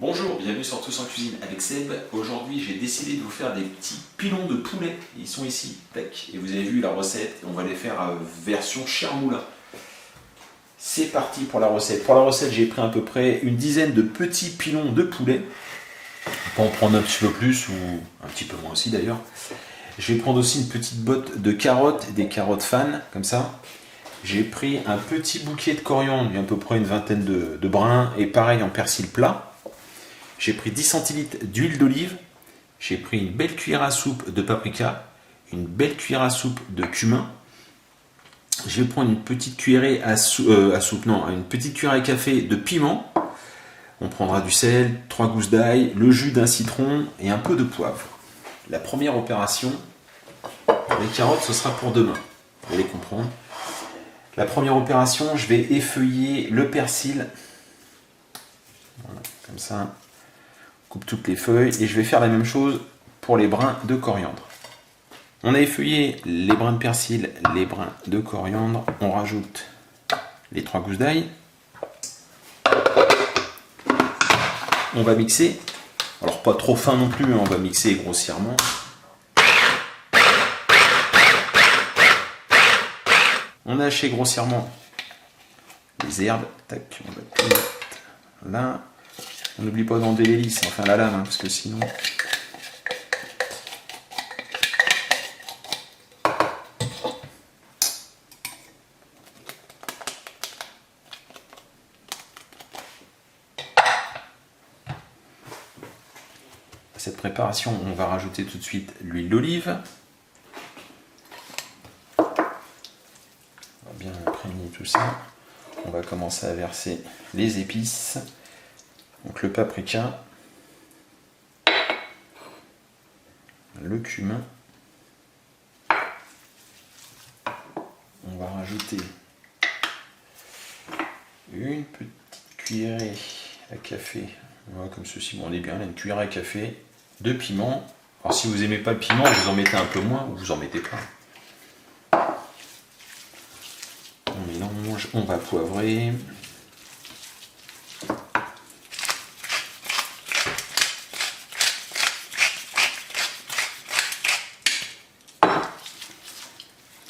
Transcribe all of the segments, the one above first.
Bonjour, bienvenue sur Tous en Cuisine avec Seb. Aujourd'hui, j'ai décidé de vous faire des petits pilons de poulet. Ils sont ici, tac. Et vous avez vu la recette, on va les faire version chair moulin. C'est parti pour la recette. Pour la recette, j'ai pris à peu près une dizaine de petits pilons de poulet. On peut en prendre un petit peu plus ou un petit peu moins aussi d'ailleurs. Je vais prendre aussi une petite botte de carottes, des carottes fan, comme ça. J'ai pris un petit bouquet de coriandre, à peu près une vingtaine de brins, et pareil en persil plat. J'ai pris 10 centilitres d'huile d'olive. J'ai pris une belle cuillère à soupe de paprika, une belle cuillère à soupe de cumin. Je vais prendre une petite cuillerée une petite cuillère à café de piment. On prendra du sel, 3 gousses d'ail, le jus d'un citron et un peu de poivre. La première opération, les carottes, ce sera pour demain. Vous allez comprendre. La première opération, je vais effeuiller le persil. Voilà, comme ça. Coupe toutes les feuilles et je vais faire la même chose pour les brins de coriandre. On a effeuillé les brins de persil, les brins de coriandre. On rajoute les 3 gousses d'ail. On va mixer. Alors pas trop fin non plus, on va mixer grossièrement. On a haché grossièrement les herbes. Tac, on va tout mettre là. On n'oublie pas d'enlever l'hélice, enfin la lame, parce que sinon... À cette préparation, on va rajouter tout de suite l'huile d'olive. On va bien imprégner tout ça. On va commencer à verser les épices. Donc le paprika, le cumin, on va rajouter une petite cuillerée à café, voilà, comme ceci, bon, on est bien, là, une cuillère à café de piment. Alors si vous n'aimez pas le piment, vous en mettez un peu moins ou vous en mettez pas. On mélange, on va poivrer.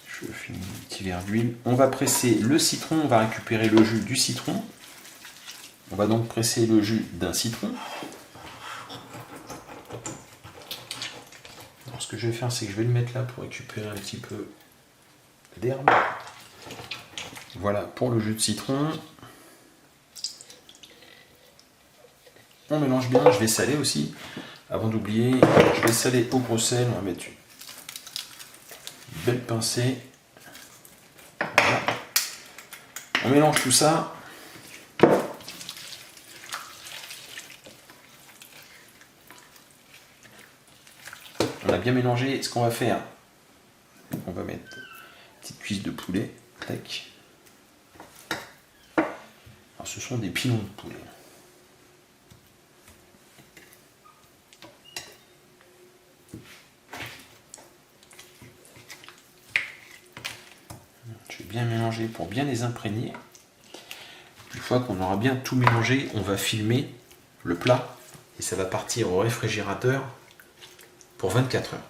Je finis un petit verre d'huile. On va presser le citron, on va récupérer le jus du citron. On va donc presser le jus d'un citron. Alors, ce que je vais faire, c'est que je vais le mettre là pour récupérer un petit peu d'herbe. Voilà pour le jus de citron. On mélange bien, je vais saler aussi. Avant d'oublier, je vais saler au gros sel, on va mettre une belle pincée. Voilà. On mélange tout ça. On a bien mélangé. Ce qu'on va faire, on va mettre une petite cuisse de poulet. Tac. Alors ce sont des pilons de poulet. Je vais bien mélanger pour bien les imprégner. Une fois qu'on aura bien tout mélangé, on va filmer le plat et ça va partir au réfrigérateur pour 24 heures.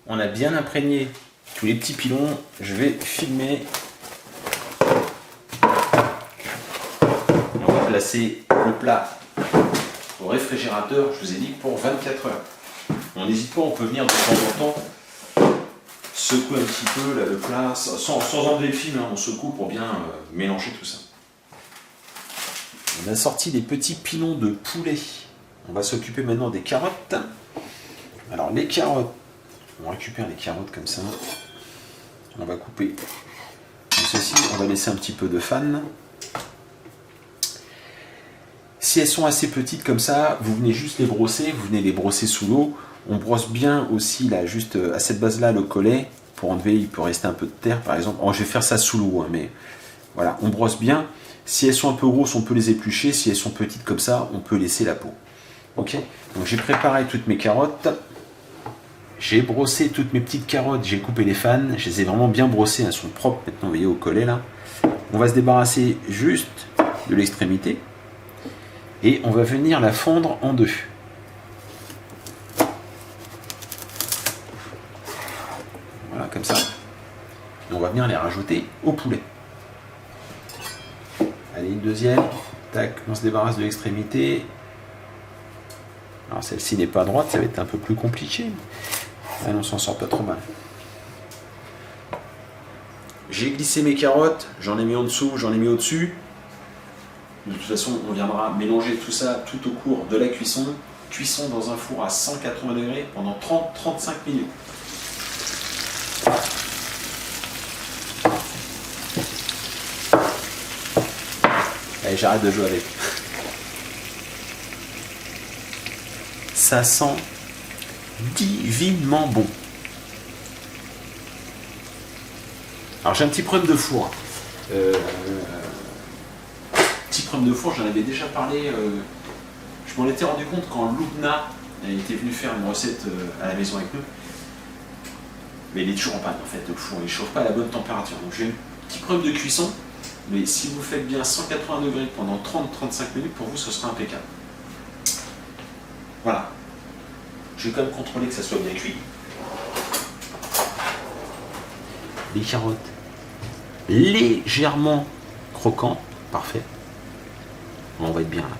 On a bien imprégné tous les petits pilons. Je vais filmer. Et on va placer le plat au réfrigérateur, je vous ai dit, pour 24 heures. On n'hésite pas, on peut venir de temps en temps secouer un petit peu là, le plat, sans enlever le film, hein, on secoue pour bien mélanger tout ça. On a sorti les petits pilons de poulet. On va s'occuper maintenant des carottes. Alors les carottes, on récupère les carottes comme ça. On va couper comme ceci, on va laisser un petit peu de fan. Si elles sont assez petites comme ça, vous venez juste les brosser, vous venez les brosser sous l'eau. On brosse bien aussi là, juste à cette base là, le collet, pour enlever, il peut rester un peu de terre par exemple. Oh, je vais faire ça sous l'eau, hein, mais voilà, on brosse bien. Si elles sont un peu grosses, on peut les éplucher. Si elles sont petites comme ça, on peut laisser la peau. Ok, donc j'ai préparé toutes mes carottes. J'ai brossé toutes mes petites carottes, j'ai coupé les fans, je les ai vraiment bien brossées, elles sont propres maintenant, vous voyez, au collet là. On va se débarrasser juste de l'extrémité. Et on va venir la fendre en deux. Voilà, comme ça. Et on va venir les rajouter au poulet. Allez, une deuxième. Tac, on se débarrasse de l'extrémité. Alors celle-ci n'est pas droite, ça va être un peu plus compliqué. Ah non, on s'en sort pas trop mal. J'ai glissé mes carottes, j'en ai mis en dessous, j'en ai mis au-dessus. De toute façon, on viendra mélanger tout ça tout au cours de la cuisson. Cuisson dans un four à 180 degrés pendant 30-35 minutes. Allez, j'arrête de jouer avec. Ça sent divinement bon. Alors j'ai un petit problème de four. Petit problème de four, j'en avais déjà parlé. Je m'en étais rendu compte quand Loubna était venu faire une recette à la maison avec nous. Mais il est toujours en panne en fait, le four, il ne chauffe pas à la bonne température. Donc j'ai un petit problème de cuisson, mais si vous faites bien 180 degrés pendant 30-35 minutes, pour vous ce sera impeccable. Voilà. Je vais quand même contrôler que ça soit bien cuit. Les carottes légèrement croquantes, parfait. On va être bien là.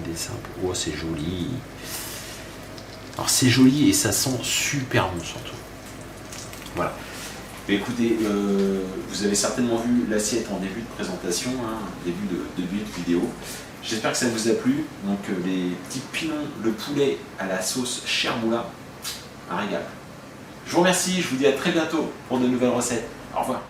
Des simples. Oh, c'est joli. Alors c'est joli et ça sent super bon surtout. Voilà. Mais écoutez, vous avez certainement vu l'assiette en début de présentation, hein, début de vidéo. J'espère que ça vous a plu. Donc les petits pilons, le poulet à la sauce chermoula, un régal. Je vous remercie, je vous dis à très bientôt pour de nouvelles recettes. Au revoir.